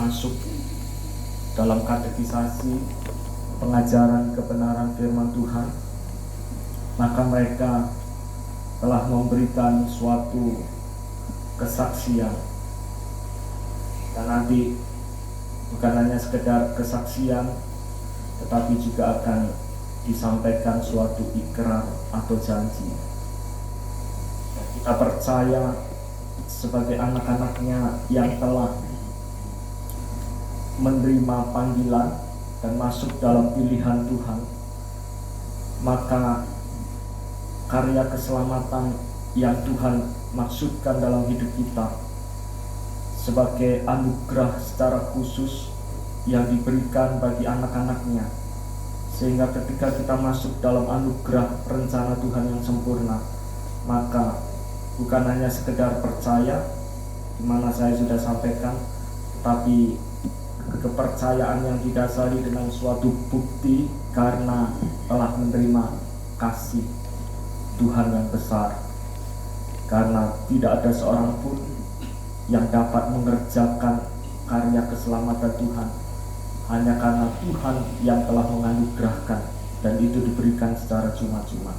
masuk dalam katekisasi pengajaran kebenaran firman Tuhan, maka mereka telah memberikan suatu kesaksian. Dan nanti bukan hanya sekedar kesaksian, tetapi juga akan disampaikan suatu ikrar atau janji. Dan kita percaya sebagai anak-anaknya yang telah menerima panggilan dan masuk dalam pilihan Tuhan, maka karya keselamatan yang Tuhan maksudkan dalam hidup kita sebagai anugerah secara khusus yang diberikan bagi anak-anaknya, sehingga ketika kita masuk dalam anugerah rencana Tuhan yang sempurna, maka bukan hanya sekedar percaya, di mana saya sudah sampaikan, tapi kepercayaan yang didasari dengan suatu bukti karena telah menerima kasih Tuhan yang besar. Karena tidak ada seorang pun yang dapat mengerjakan karya keselamatan Tuhan hanya karena Tuhan yang telah menganugerahkan, dan itu diberikan secara cuma-cuma.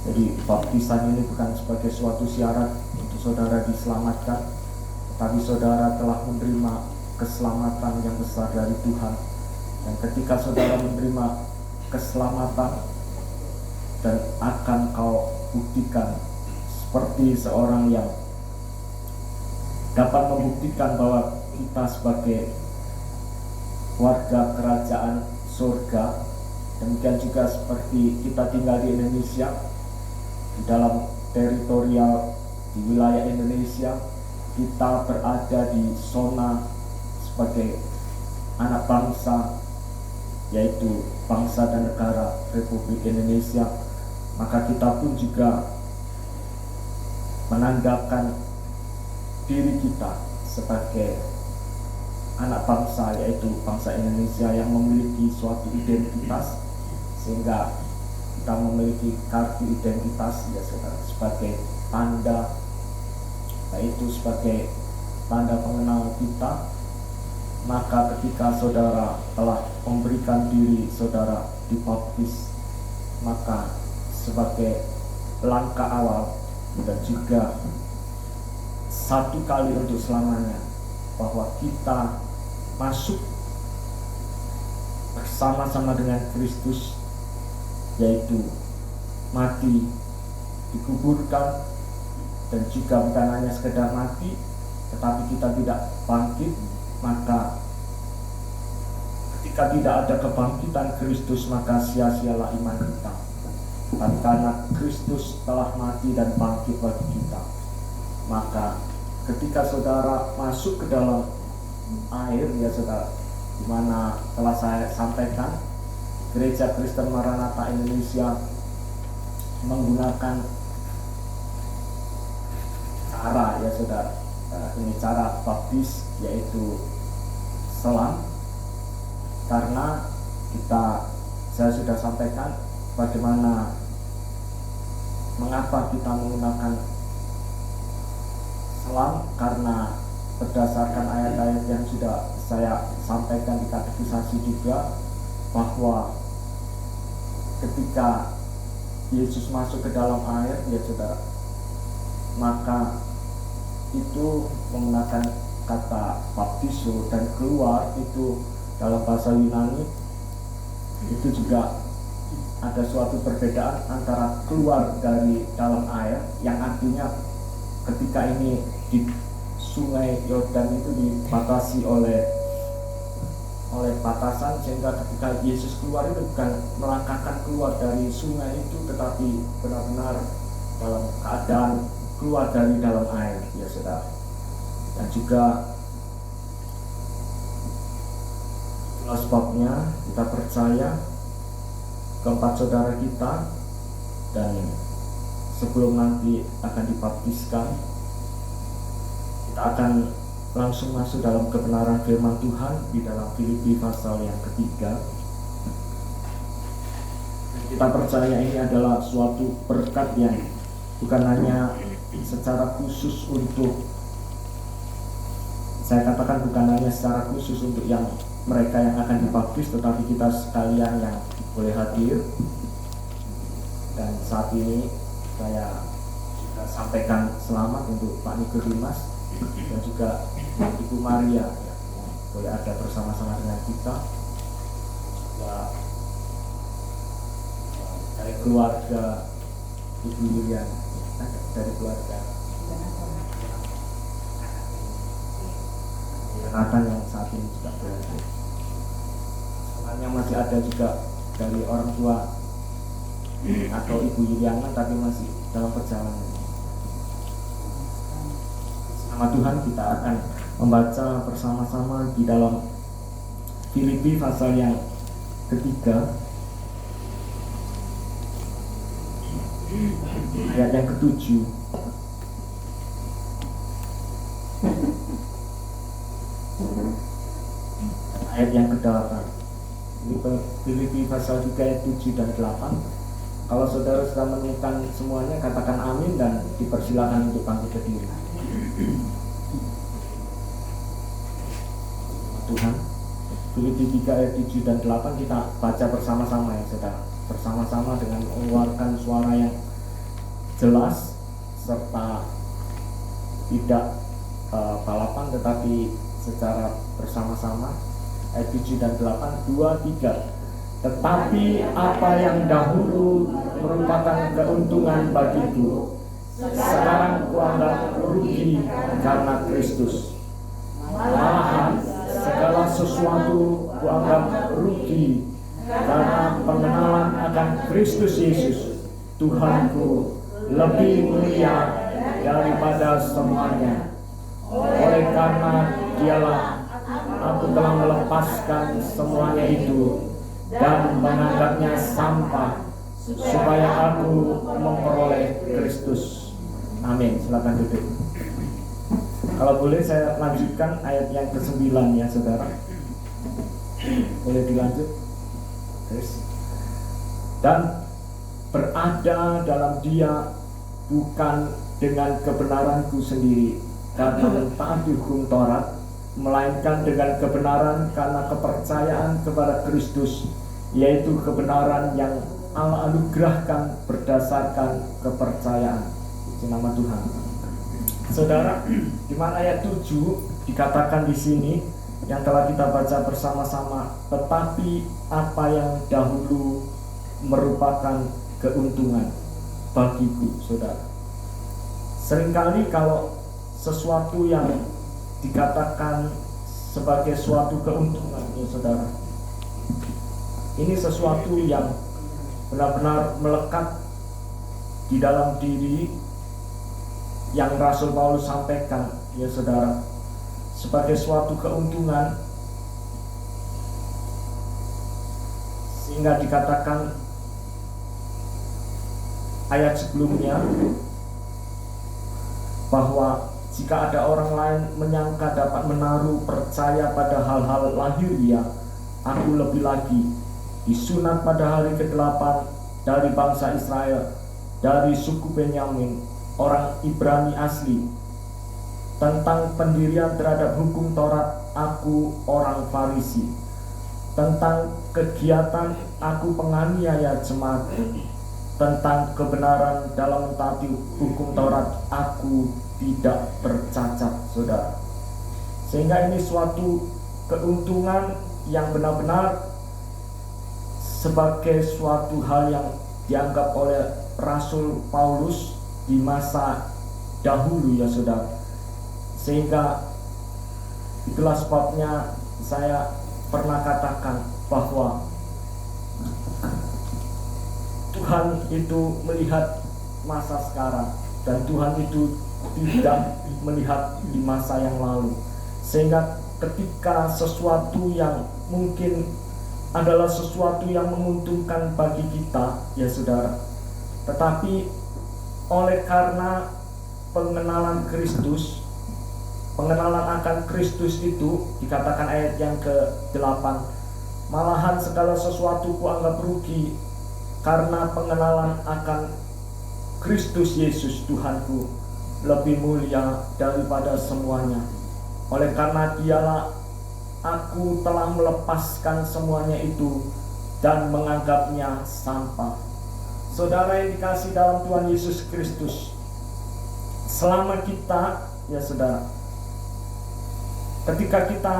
Jadi baptisan ini bukan sebagai suatu syarat untuk saudara diselamatkan, tetapi saudara telah menerima keselamatan yang besar dari Tuhan. Dan ketika saudara menerima keselamatan, dan akan kau buktikan seperti seorang yang dapat membuktikan bahwa kita sebagai warga kerajaan surga, demikian juga seperti kita tinggal di Indonesia, di dalam teritorial di wilayah Indonesia, kita berada di zona sebagai anak bangsa, yaitu bangsa dan negara Republik Indonesia, maka kita pun juga menandakan diri kita sebagai anak bangsa, yaitu bangsa Indonesia yang memiliki suatu identitas, sehingga kita memiliki kartu identitas ya saudara, sebagai tanda, yaitu sebagai tanda pengenal kita. Maka ketika saudara telah memberikan diri saudara dibaptis, maka sebagai langkah awal dan juga satu kali untuk selamanya, bahwa kita masuk bersama-sama dengan Kristus, yaitu mati, dikuburkan, dan juga bukan hanya sekedar mati, tetapi kita tidak bangkit. Maka ketika tidak ada kebangkitan Kristus, maka sia-sialah iman kita. Dan karena Kristus telah mati dan bangkit bagi kita, maka ketika saudara masuk ke dalam air ya saudara, dimana telah saya sampaikan, Gereja Kristen Maranatha Indonesia menggunakan cara ya saudara, ini cara baptis, yaitu selam. Karena saya sudah sampaikan bagaimana, mengapa kita menggunakan selam, karena berdasarkan ayat-ayat yang sudah saya sampaikan di katekisasi juga, bahwa ketika Yesus masuk ke dalam air ya saudara, maka itu menggunakan kata baptizo, dan keluar itu dalam bahasa Yunani itu juga ada suatu perbedaan antara keluar dari dalam air, yang artinya ketika ini di sungai Yordan itu dibatasi oleh batasan, sehingga ketika Yesus keluar itu bukan melangkahkan keluar dari sungai itu, tetapi benar-benar dalam keadaan keluar dari dalam air ya saudara. Dan juga itulah sebabnya kita percaya keempat saudara kita, dan sebelum nanti akan dibaptiskan, kita akan langsung masuk dalam kebenaran firman Tuhan di dalam Filipi pasal yang ketiga. Kita percaya ini adalah suatu berkat yang bukan hanya secara khusus untuk Saya katakan bukan hanya secara khusus untuk yang mereka yang akan dibaptis, tetapi kita sekalian yang boleh hadir. Dan saat ini saya juga sampaikan selamat untuk Pak Nikodemas dan juga Ibu Maria ya, yang boleh ada bersama-sama dengan kita. Juga dari keluarga Ibu Yulian, dari keluarga Nathan yang saat ini juga berada. Sebenarnya masih ada juga dari orang tua atau Ibu Yuliana, tapi masih dalam perjalanan. Nama Tuhan, kita akan membaca bersama-sama di dalam Filipi pasal yang ketiga, ayat yang ke-7 ayat yang ke-8. Filipi pasal 3 ayat 7 dan 8. Kalau saudara sudah menemukan semuanya, katakan amin dan dipersilakan untuk bangkit berdiri. Tuhan, Filipi 3 ayat 7 dan 8 kita baca bersama-sama ya saudara. Bersama-sama dengan mengeluarkan suara yang jelas serta tidak balapan, tetapi secara bersama-sama. Ayat 7 dan 8, 2, 3. Tetapi apa yang dahulu merupakan keuntungan bagiku, sekarang kuanggap rugi karena Kristus. Malahan segala sesuatu kuanggap rugi karena pengenalan akan Kristus Yesus, Tuhanku, lebih mulia daripada semuanya. Oleh karena Dialah aku telah melepaskan semuanya itu dan menganggapnya sampah, supaya aku memperoleh Kristus. Amin. Silakan duduk. Kalau boleh saya lanjutkan ayat yang ke-9 ya saudara. Boleh dilanjut. Terus. Dan berada dalam Dia bukan dengan kebenaranku sendiri karena mentaati hukum Taurat, melainkan dengan kebenaran karena kepercayaan kepada Kristus, yaitu kebenaran yang Allah anugerahkan berdasarkan kepercayaan. Puji nama Tuhan. Saudara, di mana ayat 7 dikatakan di sini yang telah kita baca bersama-sama, tetapi apa yang dahulu merupakan keuntungan bagiku, saudara. Seringkali kalau sesuatu yang dikatakan sebagai suatu keuntungan ya saudara, ini sesuatu yang benar-benar melekat di dalam diri yang Rasul Paulus sampaikan ya saudara, sebagai suatu keuntungan, sehingga dikatakan ayat sebelumnya bahwa jika ada orang lain menyangka dapat menaruh percaya pada hal-hal lahiriah, aku lebih lagi disunat pada hari ke-8 dari bangsa Israel, dari suku Benyamin, orang Ibrani asli. Tentang pendirian terhadap hukum Taurat, aku orang Farisi. Tentang kegiatan, aku penganiaya jemaat. Tentang kebenaran dalam mentaati hukum Taurat, aku tidak bercacat, saudara. Sehingga ini suatu keuntungan yang benar-benar sebagai suatu hal yang dianggap oleh Rasul Paulus di masa dahulu ya saudara. Sehingga itulah sebabnya saya pernah katakan bahwa Tuhan itu melihat masa sekarang dan Tuhan itu tidak melihat di masa yang lalu. Sehingga ketika sesuatu yang mungkin adalah sesuatu yang menguntungkan bagi kita ya saudara, tetapi oleh karena pengenalan Kristus, pengenalan akan Kristus itu dikatakan ayat yang ke-8, malahan segala sesuatu kuanggap rugi karena pengenalan akan Kristus Yesus Tuhanku, lebih mulia daripada semuanya. Oleh karena dialah aku telah melepaskan semuanya itu dan menganggapnya sampah. Saudara yang dikasihi dalam Tuhan Yesus Kristus, selama kita, ya saudara, ketika kita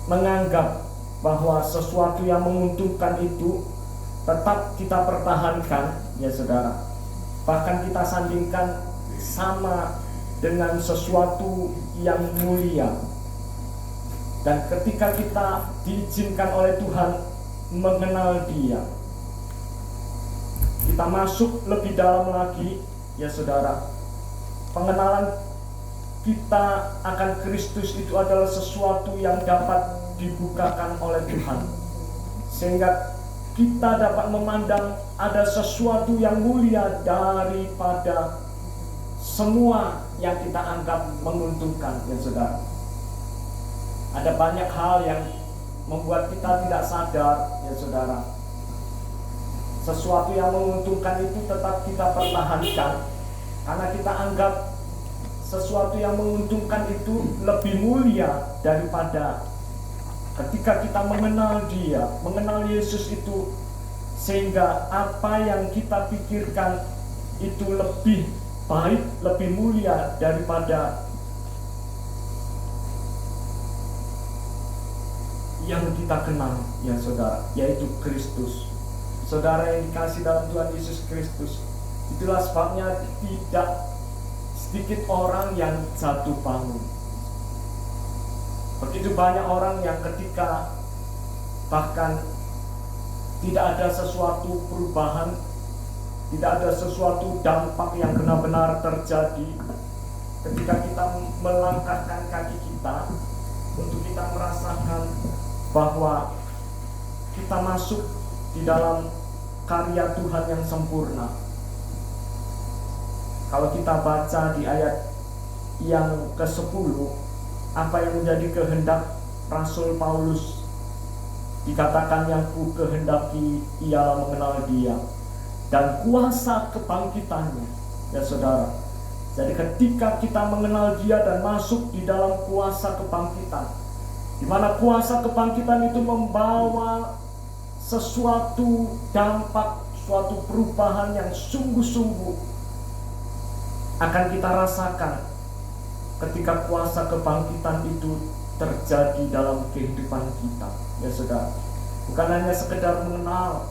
menganggap bahwa sesuatu yang menguntungkan itu tetap kita pertahankan, ya saudara, bahkan kita sandingkan sama dengan sesuatu yang mulia. Dan ketika kita diizinkan oleh Tuhan mengenal Dia, kita masuk lebih dalam lagi, ya saudara, pengenalan kita akan Kristus itu adalah sesuatu yang dapat dibukakan oleh Tuhan, sehingga kita dapat memandang ada sesuatu yang mulia daripada semua yang kita anggap menguntungkan, ya saudara. Ada banyak hal yang membuat kita tidak sadar, ya saudara. Sesuatu yang menguntungkan itu tetap kita pertahankan karena kita anggap sesuatu yang menguntungkan itu lebih mulia daripada ketika kita mengenal Dia, mengenal Yesus itu, sehingga apa yang kita pikirkan itu lebih baik, lebih mulia daripada yang kita kenal, ya saudara, yaitu Kristus. Saudara yang dikasihi dalam Tuhan Yesus Kristus, itulah sebabnya tidak sedikit orang yang jatuh bangun. Begitu banyak orang yang ketika bahkan tidak ada sesuatu perubahan, tidak ada sesuatu dampak yang benar-benar terjadi, ketika kita melangkahkan kaki kita untuk kita merasakan bahwa kita masuk di dalam karya Tuhan yang sempurna. Kalau kita baca di ayat yang ke-10, apa yang menjadi kehendak Rasul Paulus, dikatakan yang ku kehendaki ialah mengenal Dia dan kuasa kebangkitannya, ya saudara. Jadi ketika kita mengenal Dia dan masuk di dalam kuasa kebangkitan, di mana kuasa kebangkitan itu membawa sesuatu dampak, suatu perubahan yang sungguh-sungguh akan kita rasakan ketika kuasa kebangkitan itu terjadi dalam kehidupan kita, ya saudara. Bukan hanya sekedar mengenal.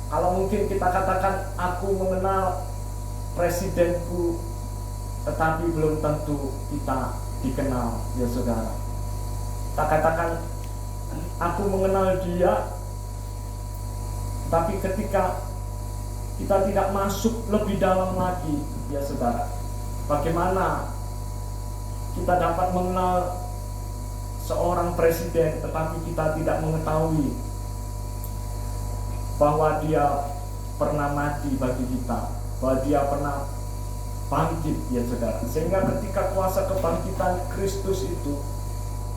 Kalau mungkin kita katakan aku mengenal presidenku, tetapi belum tentu kita dikenal, ya saudara. Kita katakan aku mengenal dia, tapi ketika kita tidak masuk lebih dalam lagi, ya saudara, bagaimana kita dapat mengenal seorang presiden tetapi kita tidak mengetahui bahwa dia pernah mati bagi kita, bahwa dia pernah bangkit, ya saudara. Sehingga ketika kuasa kebangkitan Kristus itu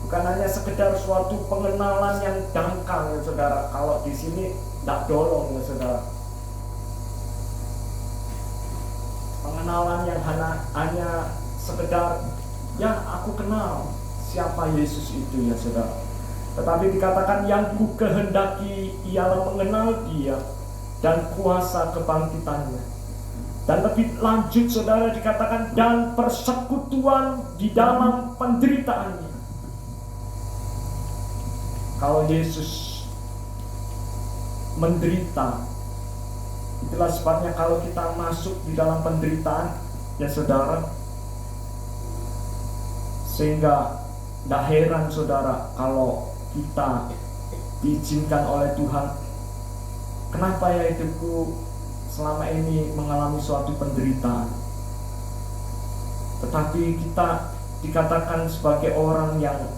bukan hanya sekedar suatu pengenalan yang dangkal, ya saudara. Kalau di sini tidak dolong, ya saudara. Pengenalan yang hanya sekedar, ya aku kenal siapa Yesus itu, ya saudara. Tetapi dikatakan yang ku kehendaki ialah mengenal Dia dan kuasa kebangkitannya. Dan lebih lanjut saudara dikatakan dan persekutuan di dalam penderitaannya. Kalau Yesus menderita, itulah sebabnya kalau kita masuk di dalam penderitaan, ya saudara, sehingga tidak heran saudara kalau kita diizinkan oleh Tuhan. Kenapa ya hidupku selama ini mengalami suatu penderitaan? Tetapi kita dikatakan sebagai orang yang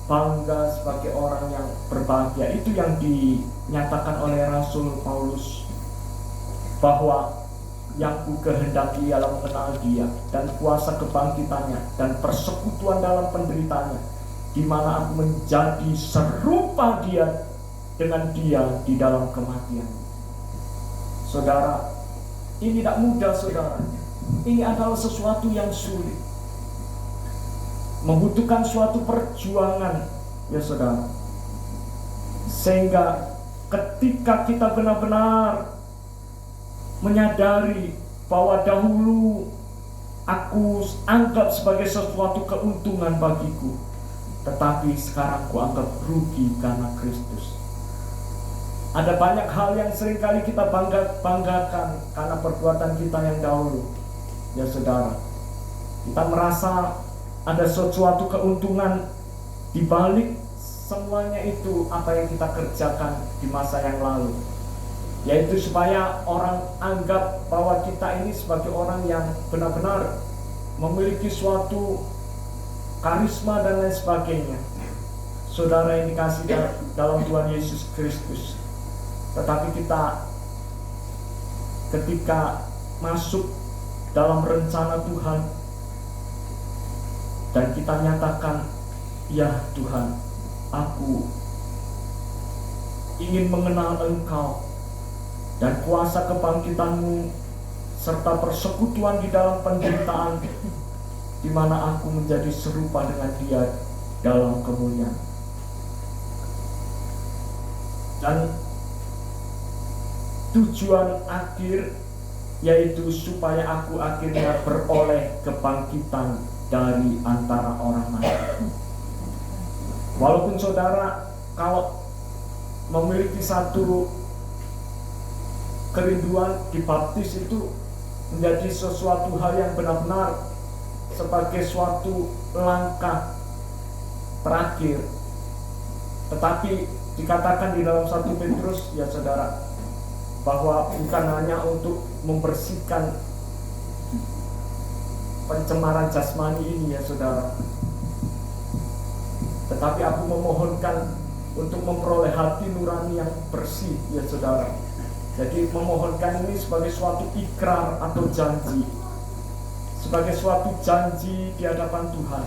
bangga, sebagai orang yang berbahagia. Itu yang dinyatakan oleh Rasul Paulus, bahwa yang ku kehendaki ialah mengenal Dia dan kuasa kebangkitannya dan persekutuan dalam penderitaannya, di mana aku menjadi serupa Dia dengan Dia di dalam kematian. Saudara, ini tidak mudah saudara. Ini adalah sesuatu yang sulit. membutuhkan suatu perjuangan, ya saudara. Sehingga ketika kita benar-benar menyadari bahwa dahulu aku anggap sebagai sesuatu keuntungan bagiku, tetapi sekarang aku anggap rugi karena Kristus. Ada banyak hal yang seringkali kita banggakan karena perbuatan kita yang dahulu, ya saudara. Kita merasa ada sesuatu keuntungan di balik semuanya itu apa yang kita kerjakan di masa yang lalu, yaitu supaya orang anggap bahwa kita ini sebagai orang yang benar-benar memiliki suatu karisma dan lain sebagainya. Saudara yang dikasih dalam Tuhan Yesus Kristus. Tetapi kita ketika masuk dalam rencana Tuhan dan kita nyatakan, ya Tuhan, aku ingin mengenal Engkau dan kuasa kebangkitan-Mu serta persekutuan di dalam penderitaan, di mana aku menjadi serupa dengan Dia dalam kemuliaan. Dan tujuan akhir yaitu supaya aku akhirnya beroleh kebangkitan dari antara orang mati. Walaupun saudara kalau memiliki satu kerinduan dibaptis itu menjadi sesuatu hal yang benar-benar sebagai suatu langkah terakhir, tetapi dikatakan di dalam 1 Petrus, ya saudara, bahwa bukan hanya untuk membersihkan pencemaran jasmani ini, ya saudara, tetapi aku memohonkan untuk memperoleh hati nurani yang bersih, ya saudara. Jadi memohonkan ini sebagai suatu ikrar atau janji, sebagai suatu janji di hadapan Tuhan.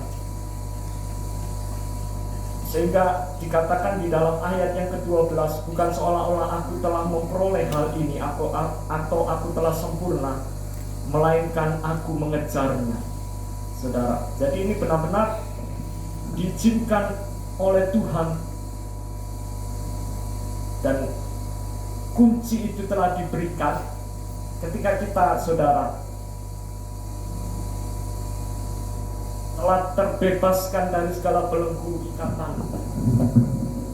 Sehingga dikatakan di dalam ayat yang ke-12, bukan seolah-olah aku telah memperoleh hal ini atau aku telah sempurna, melainkan aku mengejarnya. Saudara, jadi ini benar-benar diizinkan oleh Tuhan, dan kunci itu telah diberikan ketika kita, saudara, telah terbebaskan dari segala belenggu ikatan.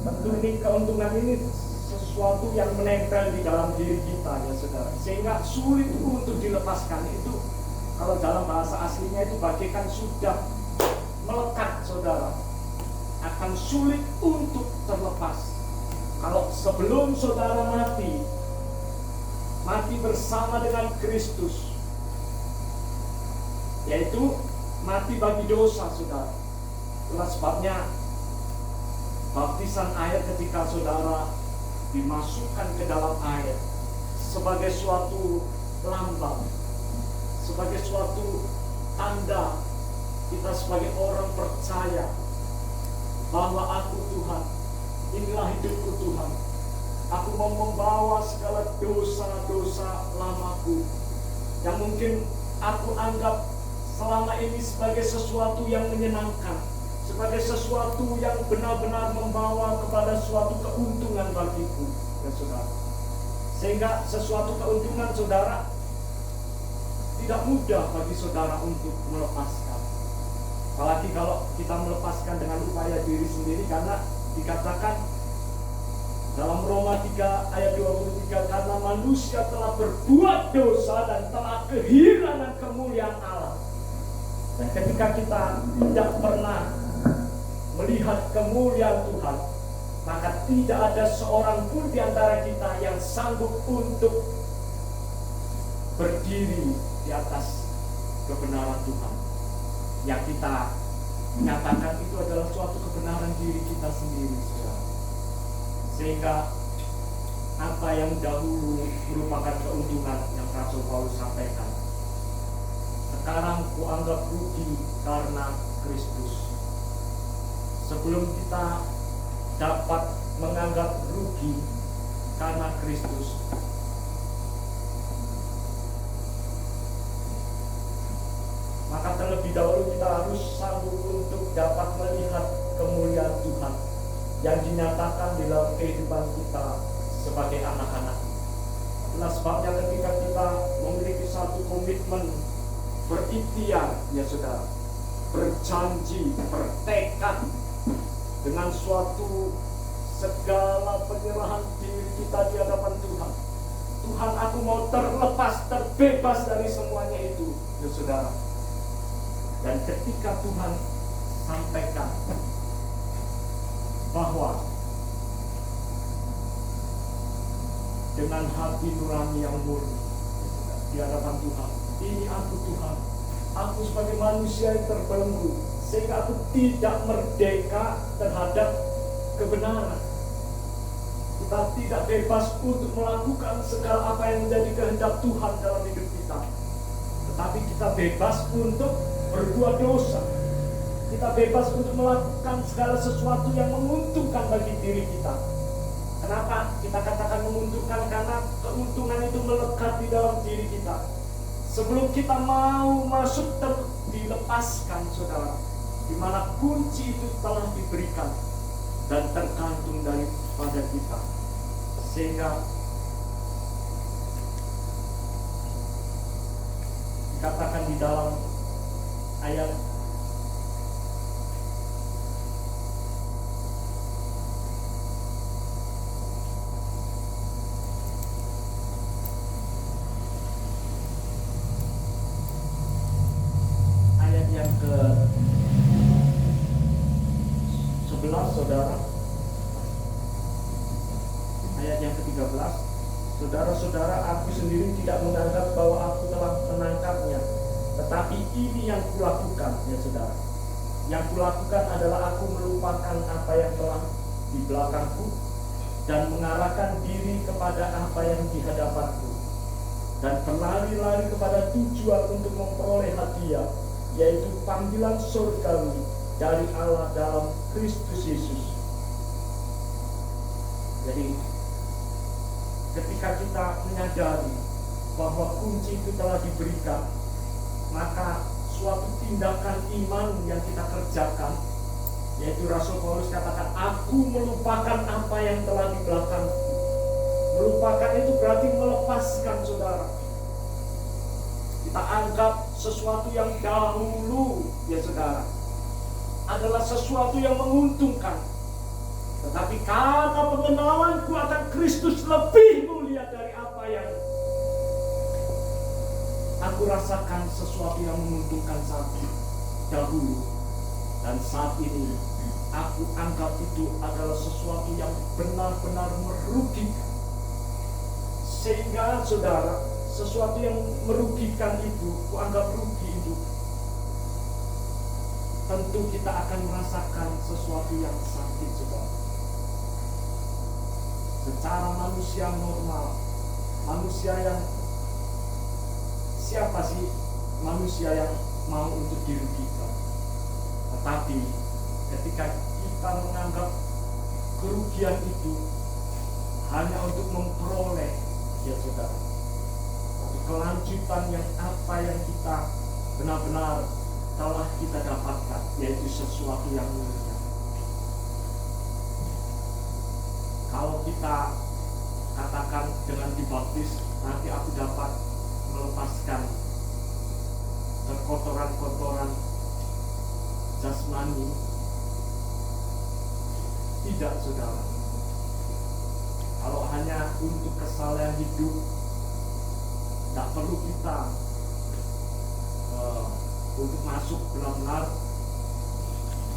Tentu ini keuntungan ini sesuatu yang menempel di dalam diri kita, ya saudara, sehingga sulit untuk dilepaskan. Itu kalau dalam bahasa aslinya itu bagaikan sudah melekat, saudara, akan sulit untuk terlepas. Kalau sebelum saudara mati bersama dengan Kristus, yaitu mati bagi dosa, saudara. Itulah sebabnya baptisan air ketika saudara dimasukkan ke dalam air sebagai suatu lambang, sebagai suatu tanda kita sebagai orang percaya bahwa aku Tuhan, inilah hidupku Tuhan. Aku mau membawa segala dosa-dosa lamaku yang mungkin aku anggap selama ini sebagai sesuatu yang menyenangkan, sebagai sesuatu yang benar-benar membawa kepada suatu keuntungan bagiku, ya saudara. Sehingga sesuatu keuntungan, saudara, tidak mudah bagi saudara untuk melepaskan. Apalagi kalau kita melepaskan dengan upaya diri sendiri, karena dikatakan dalam Roma 3 ayat 23, karena manusia telah berbuat dosa dan telah kehilangan kemuliaan Allah. Dan ketika kita tidak pernah melihat kemuliaan Tuhan, maka tidak ada seorang pun di antara kita yang sanggup untuk berdiri di atas kebenaran Tuhan. Yang kita menyatakan itu adalah suatu kebenaran diri kita sendiri, saudara. Sehingga apa yang dahulu merupakan keuntungan yang Rasul Paulus sampaikan, sekarang kuanggap rugi karena Kristus. Sebelum kita dapat menganggap rugi karena Kristus, maka terlebih dahulu kita harus sanggup untuk yang dinyatakan di dalam kehidupan kita sebagai anak-anak. Itulah sebabnya ketika kita memiliki satu komitmen berikhtiar, ya saudara, berjanji, bertekad dengan suatu segala penyerahan diri kita di hadapan Tuhan. Tuhan, aku mau terlepas, terbebas dari semuanya itu, ya saudara. Dan ketika Tuhan sampaikan bahwa dengan hati nurani yang murni di hadapan Tuhan, ini aku Tuhan, aku sebagai manusia yang terbelenggu, sehingga aku tidak merdeka terhadap kebenaran. Kita tidak bebas untuk melakukan segala apa yang menjadi kehendak Tuhan dalam hidup kita, tetapi kita bebas untuk berbuat dosa. Kita bebas untuk melakukan segala sesuatu yang menguntungkan bagi diri kita. Kenapa kita katakan menguntungkan? Karena keuntungan itu melekat di dalam diri kita. Sebelum kita mau masuk dilepaskan, saudara, di mana kunci itu telah diberikan dan tergantung daripada kita. Sehingga dikatakan di dalam ayat yang ke-11, saudara, ayat yang ke-13, saudara-saudara, aku sendiri tidak menganggap bahwa aku telah menangkapnya, tetapi ini yang kulakukan, ya saudara. Yang kulakukan adalah aku melupakan apa yang telah di belakangku dan mengarahkan diri kepada apa yang di hadapanku, dan berlari-lari kepada tujuan untuk memperoleh hadiah, yaitu panggilan surgawi dari Allah dalam Kristus Yesus. Jadi ketika kita menyadari bahwa kunci itu telah diberikan, maka suatu tindakan iman yang kita kerjakan, yaitu Rasul Paulus katakan, aku melupakan apa yang telah di belakangku. Melupakan itu berarti melepaskan, saudara. Kita anggap sesuatu yang dahulu, ya saudara, adalah sesuatu yang menguntungkan. Tetapi karena pengenalanku akan Kristus lebih mulia dari apa yang aku rasakan, sesuatu yang menguntungkan saat dahulu. Dan saat ini aku anggap itu adalah sesuatu yang benar-benar merugikan. Sehingga saudara, sesuatu yang merugikan itu, kuanggap rugi itu, tentu kita akan merasakan sesuatu yang sakit, saudara. Secara manusia normal, manusia yang, siapa sih manusia yang mau untuk dirugikan? Tetapi ketika kita menganggap kerugian itu hanya untuk memperoleh, ya saudara, kelanjutan yang apa yang kita benar-benar telah kita dapatkan, yaitu sesuatu yang mulia. Kalau kita katakan dengan dibaptis, nanti aku dapat melepaskan kotoran-kotoran jasmani. Tidak, saudara. Kalau hanya untuk kesalahan hidup, tidak perlu kita untuk masuk benar-benar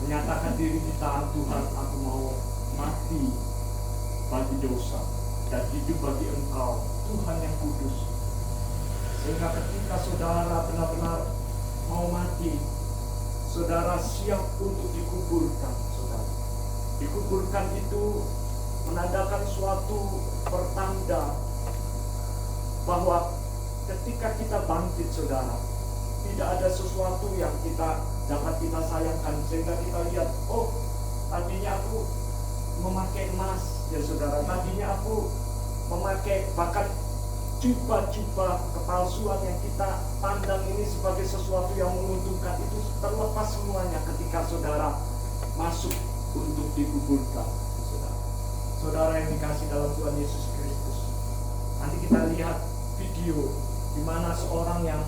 menyatakan diri kita, Tuhan, aku mau mati bagi dosa dan hidup bagi Engkau, Tuhan yang kudus. Sehingga ketika saudara benar-benar mau mati, saudara siap untuk dikuburkan, saudara. Dikuburkan itu menandakan suatu pertanda bahwa ketika kita bangkit, saudara, tidak ada sesuatu yang dapat kita sayangkan. Sehingga kita lihat, oh, tadinya aku memakai emas, ya saudara, tadinya aku memakai bahkan jubah-jubah kepalsuan yang kita pandang ini sebagai sesuatu yang menguntungkan, itu terlepas semuanya ketika saudara masuk untuk dikuburkan. kasih dalam Tuhan Yesus Kristus. Nanti kita lihat video di mana seorang yang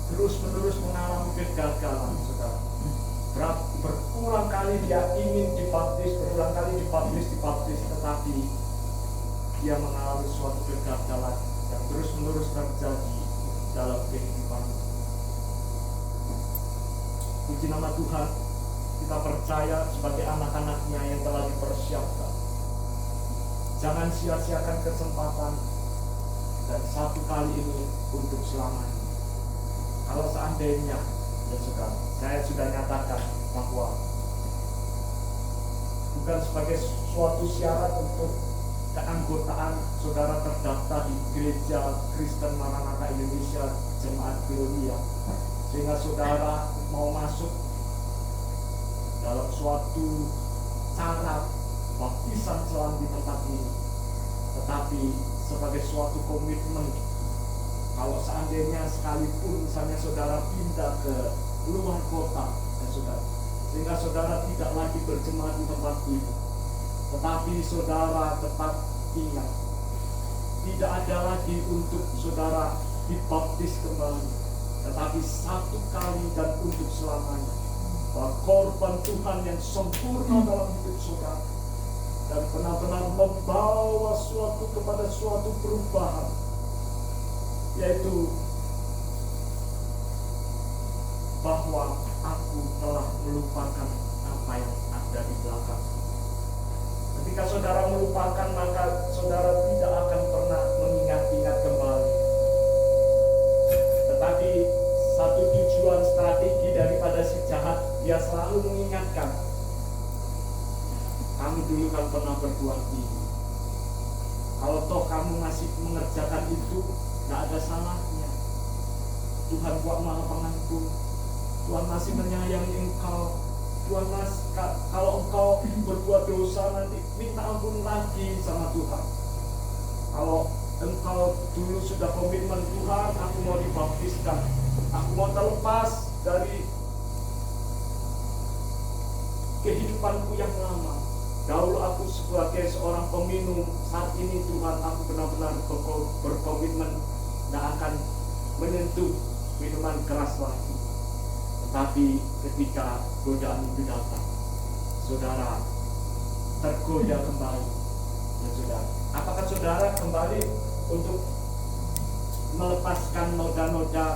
terus-menerus mengalami kegagalan, saudara. Berulang kali dia ingin dibaptis, berulang kali dibaptis, tetapi dia mengalami suatu kegagalan yang terus-menerus terjadi dalam kehidupan. Puji nama Tuhan, kita percaya sebagai anak-anaknya yang telah dipersiapkan. Jangan sia-siakan kesempatan dan satu kali ini untuk selamanya. Kalau seandainya, ya saudara, saya sudah nyatakan bahwa bukan sebagai suatu syarat untuk keanggotaan saudara terdaftar di Gereja Kristen Maranatha Indonesia Jemaat Gloria, sehingga saudara mau masuk dalam suatu cara baptisan selam di tempat ini, tetapi sebagai suatu komitmen. Kalau seandainya sekalipun misalnya saudara pindah ke luar kota, ya saudara, sehingga saudara tidak lagi berjemaat di tempat ini, tetapi saudara tetap ingat, tidak ada lagi untuk saudara dibaptis kembali, tetapi satu kali dan untuk selamanya, bahwa korban Tuhan yang sempurna dalam hidup saudara dan benar-benar membawa suatu kepada suatu perubahan, yaitu bahwa aku telah melupakan apa yang ada di belakang. Ketika saudara melupakan, maka saudara tidak akan pernah mengingat-ingat kembali. Tetapi satu tujuan strategi daripada si jahat, dia selalu mengingatkan, kamu dulu kan pernah berbuat ini. Kalau toh kamu masih mengerjakan itu, tidak ada salahnya. Tuhan kuat maha pengampun, Tuhan masih menyayangi engkau. Tuhan kalau engkau berbuat dosa, nanti minta ampun lagi sama Tuhan. Kalau engkau dulu sudah komitmen, Tuhan aku mau dibaptiskan, aku mau terlepas dari kehidupanku yang lama. Dahulu aku sebagai seorang peminum, saat ini Tuhan aku benar-benar berkomitmen tidak akan menyentuh minuman keras lagi. Tetapi ketika godaan itu datang, saudara tergoda kembali. Ya saudara, apakah saudara kembali untuk melepaskan noda-noda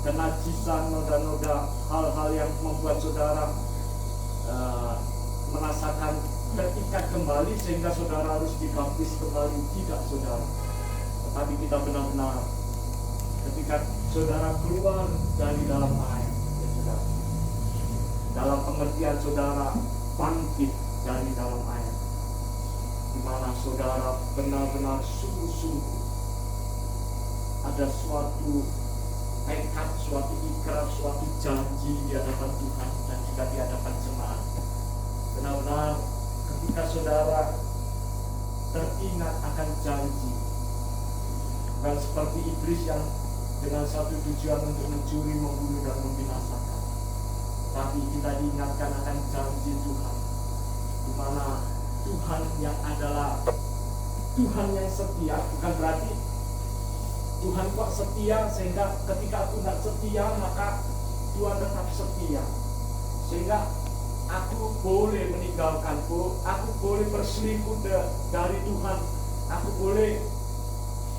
kenajisan, noda-noda hal-hal yang membuat saudara merasakan terikat kembali sehingga saudara harus dibaptis kembali? Tidak saudara, tetapi kita benar-benar ketika saudara keluar dari dalam air, ya saudara, dalam pengertian saudara bangkit dari dalam air, di mana saudara benar-benar sungguh-sungguh ada suatu tekad, suatu ikrar, suatu janji di hadapan Tuhan dan juga di hadapan jemaat. Benar-benar ketika saudara teringat akan janji, bukan seperti iblis yang dengan satu tujuan untuk mencuri, membunuh, dan membinasakan, tapi kita diingatkan akan janji Tuhan, di mana Tuhan yang adalah Tuhan yang setia. Bukan berarti Tuhan kok setia sehingga ketika aku tidak setia maka Tuhan tetap setia, sehingga aku boleh meninggalkanku, aku boleh berselingkuh dari Tuhan, aku boleh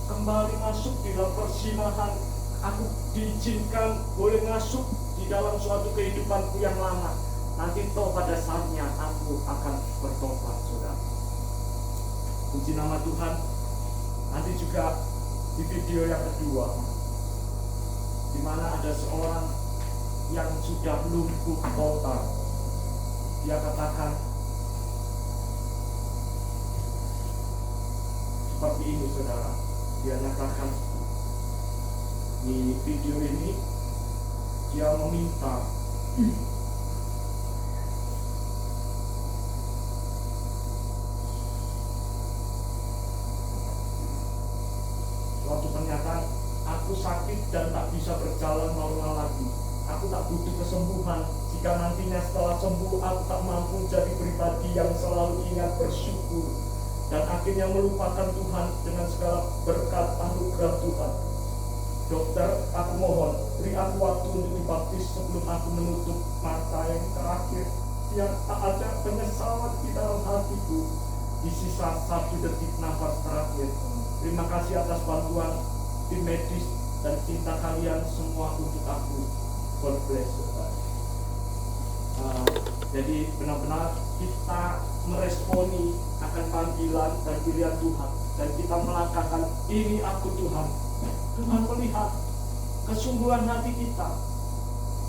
kembali masuk di dalam perzinahan, aku diizinkan boleh masuk di dalam suatu kehidupanku yang lama. Nanti toh pada saatnya aku akan bertobat, saudara. Puji nama Tuhan. Nanti juga di video yang kedua, di mana ada seorang yang sudah lumpuh total. Dia katakan seperti ini, saudara. Dia nyatakan di video ini, dia meminta suatu pernyataan, aku sakit dan tak bisa berjalan normal lagi. Aku tak butuh kesembuhan. Jika nantinya setelah sembuh aku tak mampu jadi pribadi yang selalu ingat bersyukur dan akhirnya melupakan Tuhan dengan segala berkat anugerah Tuhan. Dokter, aku mohon, beri aku waktu untuk dibaptis sebelum aku menutup mata yang terakhir. Yang tak ada penyesalan di dalam hatiku di sisa 1 detik nafas terakhir. Terima kasih atas bantuan tim medis dan cinta kalian semua untuk aku. God bless you. Jadi benar-benar kita meresponi akan panggilan dan pilihan Tuhan, dan kita melangkahkan, ini aku Tuhan. Tuhan melihat kesungguhan hati kita,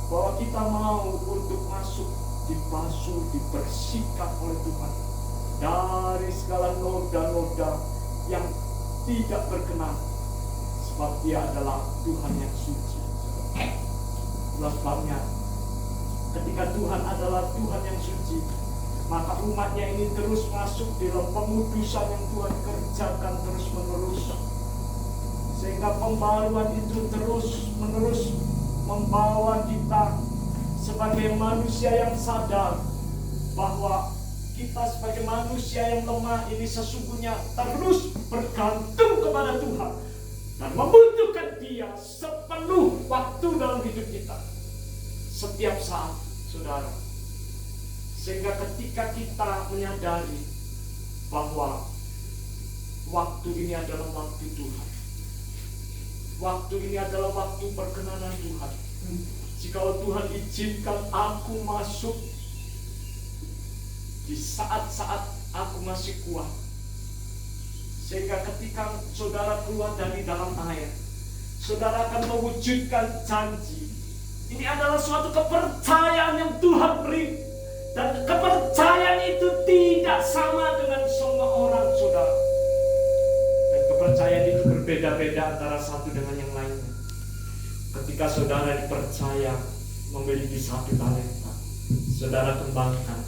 bahwa kita mau untuk masuk, dibasuh, dibersihkan oleh Tuhan dari segala noda-noda yang tidak berkenan, sebab Dia adalah Tuhan yang suci. Itulah sebabnya ketika Tuhan adalah Tuhan yang suci, maka umatnya ini terus masuk di dalam pengudusan yang Tuhan kerjakan terus menerus, sehingga pembaruan itu terus menerus membawa kita sebagai manusia yang sadar bahwa kita sebagai manusia yang lemah ini sesungguhnya terus bergantung kepada Tuhan dan membutuhkan Dia sepenuh waktu dalam hidup kita setiap saat, saudara. Sehingga ketika kita menyadari bahwa waktu ini adalah waktu Tuhan, waktu ini adalah waktu perkenanan Tuhan. Jikalau Tuhan izinkan aku masuk di saat-saat aku masih kuat, sehingga ketika saudara keluar dari dalam air, saudara akan mewujudkan janji. Ini adalah suatu kepercayaan yang Tuhan beri, dan kepercayaan itu tidak sama dengan semua orang, saudara. Dan kepercayaan itu berbeda-beda antara satu dengan yang lainnya. Ketika saudara dipercaya memiliki 1 talenta, saudara kembangkan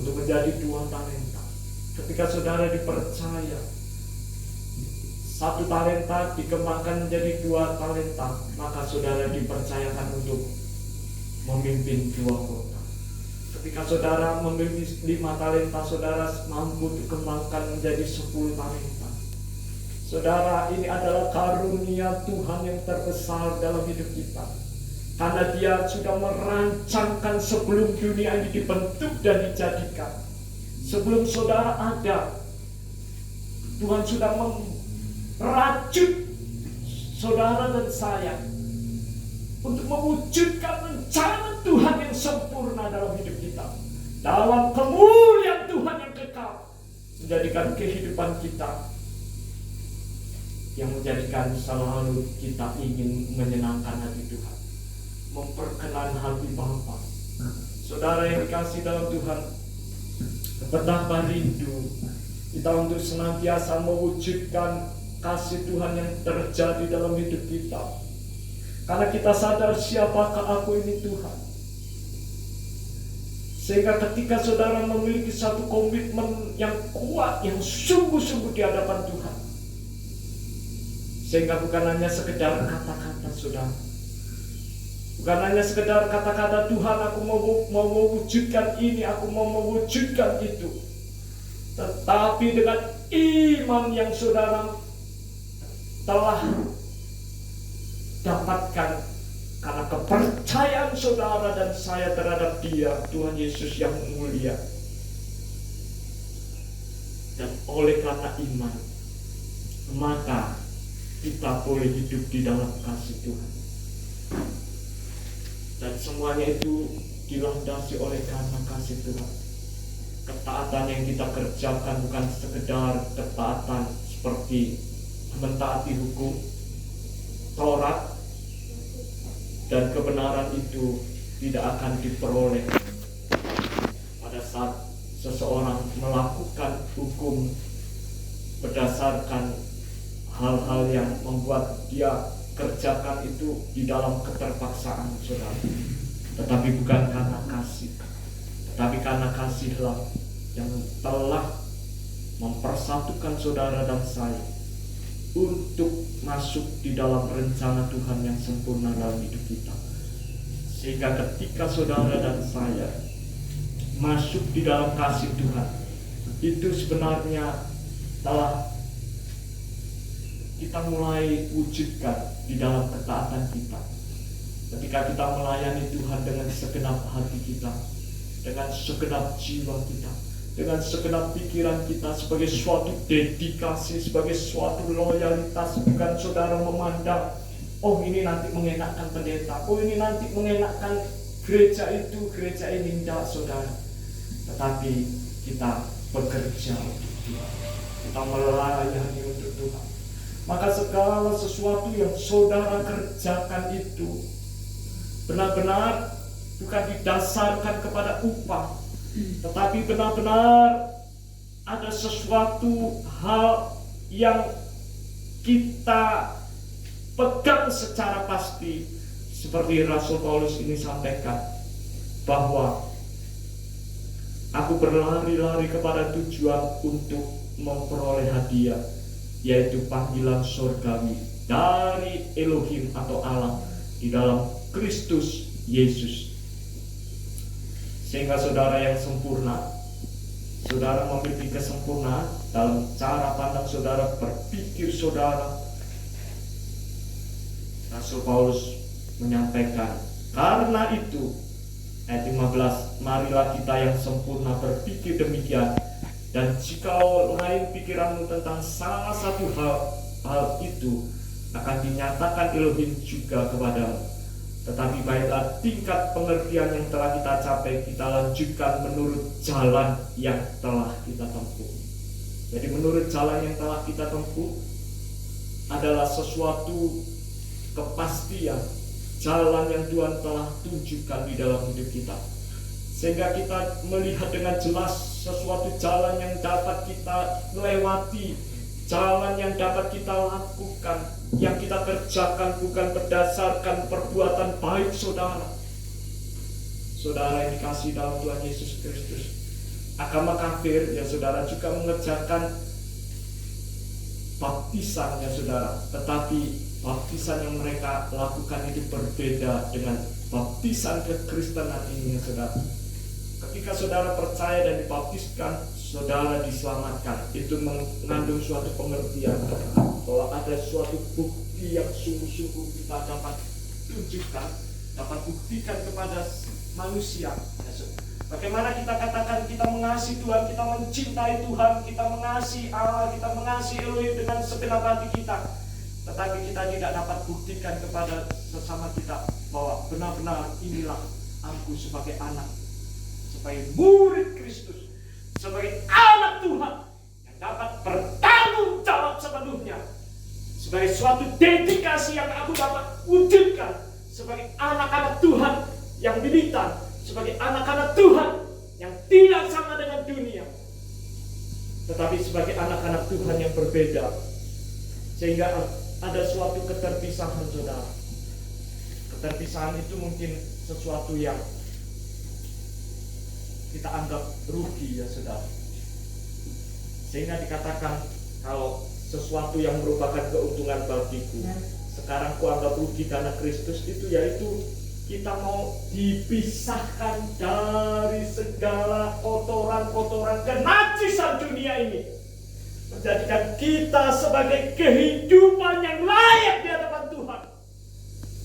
untuk menjadi 2 talenta. Ketika saudara dipercaya 1 talenta dikembangkan menjadi 2 talenta, maka saudara dipercayakan untuk memimpin 2 kota. Ketika saudara memiliki 5 talenta, saudara mampu dikembangkan menjadi 10 talenta. Saudara, ini adalah karunia Tuhan yang terbesar dalam hidup kita, karena Dia sudah merancangkan sebelum dunia ini dibentuk dan dijadikan. Sebelum saudara ada, Tuhan sudah merajut saudara dan saya untuk mewujudkan rencana Tuhan yang sempurna dalam hidup kita, dalam kemuliaan Tuhan yang kekal, menjadikan kehidupan kita yang menjadikan selalu kita ingin menyenangkan hati Tuhan, memperkenan hati Bapa. Saudara yang dikasih dalam Tuhan, betapa rindu kita untuk senantiasa mewujudkan kasih Tuhan yang terjadi dalam hidup kita, karena kita sadar siapakah aku ini Tuhan. Sehingga ketika saudara memiliki satu komitmen yang kuat, yang sungguh-sungguh di hadapan Tuhan, sehingga bukan hanya sekedar kata-kata saudara, bukan hanya sekedar kata-kata Tuhan aku mau mewujudkan ini, aku mau mewujudkan itu, tetapi dengan iman yang saudara telah dapatkan karena kepercayaan saudara dan saya terhadap Dia, Tuhan Yesus yang mulia. Dan oleh karena iman, maka kita boleh hidup di dalam kasih Tuhan. Dan semuanya itu dilandasi oleh karena kasih Tuhan. Ketaatan yang kita kerjakan bukan sekedar ketaatan seperti mentaati hukum Taurat, dan kebenaran itu tidak akan diperoleh pada saat seseorang melakukan hukum berdasarkan hal-hal yang membuat dia kerjakan itu di dalam keterpaksaan, saudara. Tetapi bukan karena kasih, tetapi karena kasihlah yang telah mempersatukan saudara dan saya untuk masuk di dalam rencana Tuhan yang sempurna dalam hidup kita. Sehingga ketika saudara dan saya masuk di dalam kasih Tuhan, itu sebenarnya telah kita mulai wujudkan di dalam ketaatan kita. Ketika kita melayani Tuhan dengan segenap hati kita, dengan segenap jiwa kita, dengan segenap pikiran kita, sebagai suatu dedikasi, sebagai suatu loyalitas. Bukan saudara memandang, oh ini nanti mengenakkan pendeta, oh ini nanti mengenakkan gereja itu, gereja ini. Tidak saudara, tetapi kita bekerja untuk Tuhan, kita melayani untuk Tuhan. Maka segala sesuatu yang saudara kerjakan itu benar-benar bukan didasarkan kepada upah, tetapi benar-benar ada sesuatu hal yang kita pegang secara pasti. Seperti Rasul Paulus ini sampaikan, bahwa aku berlari-lari kepada tujuan untuk memperoleh hadiah, yaitu panggilan surgawi dari Elohim atau Allah di dalam Kristus Yesus. Sehingga saudara yang sempurna, saudara memiliki kesempurnaan dalam cara pandang saudara, berpikir saudara. Rasul Paulus menyampaikan, karena itu ayat 15, marilah kita yang sempurna berpikir demikian. Dan jikalau lain pikiranmu tentang salah satu hal itu, akan dinyatakan Elohim juga kepadamu. Tetapi baiklah tingkat pengertian yang telah kita capai, kita lanjutkan menurut jalan yang telah kita tempuh. Jadi menurut jalan yang telah kita tempuh adalah sesuatu kepastian, jalan yang Tuhan telah tunjukkan di dalam hidup kita. Sehingga kita melihat dengan jelas sesuatu jalan yang dapat kita lewati, jalan yang dapat kita lakukan, yang kita kerjakan bukan berdasarkan perbuatan baik saudara. Saudara yang dikasihi dalam Tuhan Yesus Kristus, agama kafir ya saudara juga mengerjakan baptisan ya saudara, tetapi baptisan yang mereka lakukan itu berbeda dengan baptisan kekristenan ini ya saudara. Ketika saudara percaya dan dibaptiskan, saudara diselamatkan. Itu mengandung suatu pengertian bahwa ada suatu bukti yang sungguh-sungguh kita dapat tunjukkan, dapat buktikan kepada manusia. Bagaimana kita katakan kita mengasihi Tuhan, kita mencintai Tuhan, kita mengasihi Allah, kita mengasihi Elohim dengan segenap hati kita, tetapi kita tidak dapat buktikan kepada sesama kita bahwa benar-benar inilah aku sebagai anak, sebagai murid Kristus, sebagai anak Tuhan yang dapat bertanggung jawab sepenuhnya, sebagai suatu dedikasi yang aku dapat wujudkan sebagai anak-anak Tuhan yang militan, sebagai anak-anak Tuhan yang tidak sama dengan dunia, tetapi sebagai anak-anak Tuhan yang berbeda. Sehingga ada suatu keterpisahan saudara. Keterpisahan itu mungkin sesuatu yang kita anggap rugi ya saudara. Sehingga dikatakan kalau sesuatu yang merupakan keuntungan bagiku sekarang kuanggap rugi karena Kristus, itu yaitu kita mau dipisahkan dari segala kotoran-kotoran kenajisan dunia ini, menjadikan kita sebagai kehidupan yang layak di hadapan Tuhan.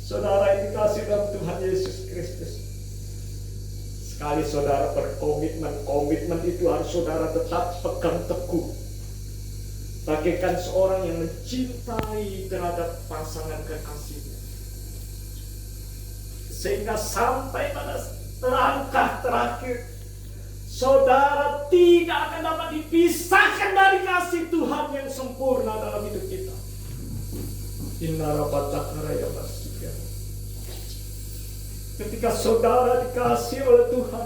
Saudara yang dikasihi dalam Tuhan Yesus Kristus, sekali saudara berkomitmen, komitmen itu harus saudara tetap pegang teguh, bagaikan seorang yang mencintai terhadap pasangan kekasihnya, sehingga sampai pada langkah terakhir saudara tidak akan dapat dipisahkan dari kasih Tuhan yang sempurna dalam hidup kita. Ketika saudara dikasih oleh Tuhan,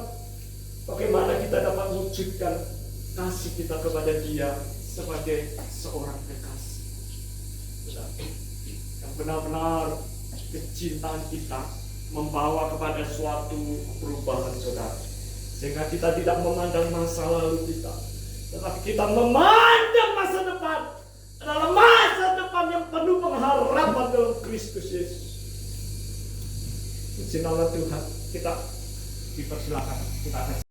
bagaimana kita dapat wujudkan kasih kita kepada Dia sebagai seorang kekasih yang benar-benar kecintaan kita membawa kepada suatu perubahan saudara, sehingga kita tidak memandang masa lalu kita, tetapi kita memandang masa depan adalah masa depan yang penuh pengharapan dalam Kristus Yesus. Puji nama Tuhan. Kita dipersilakan, kita akan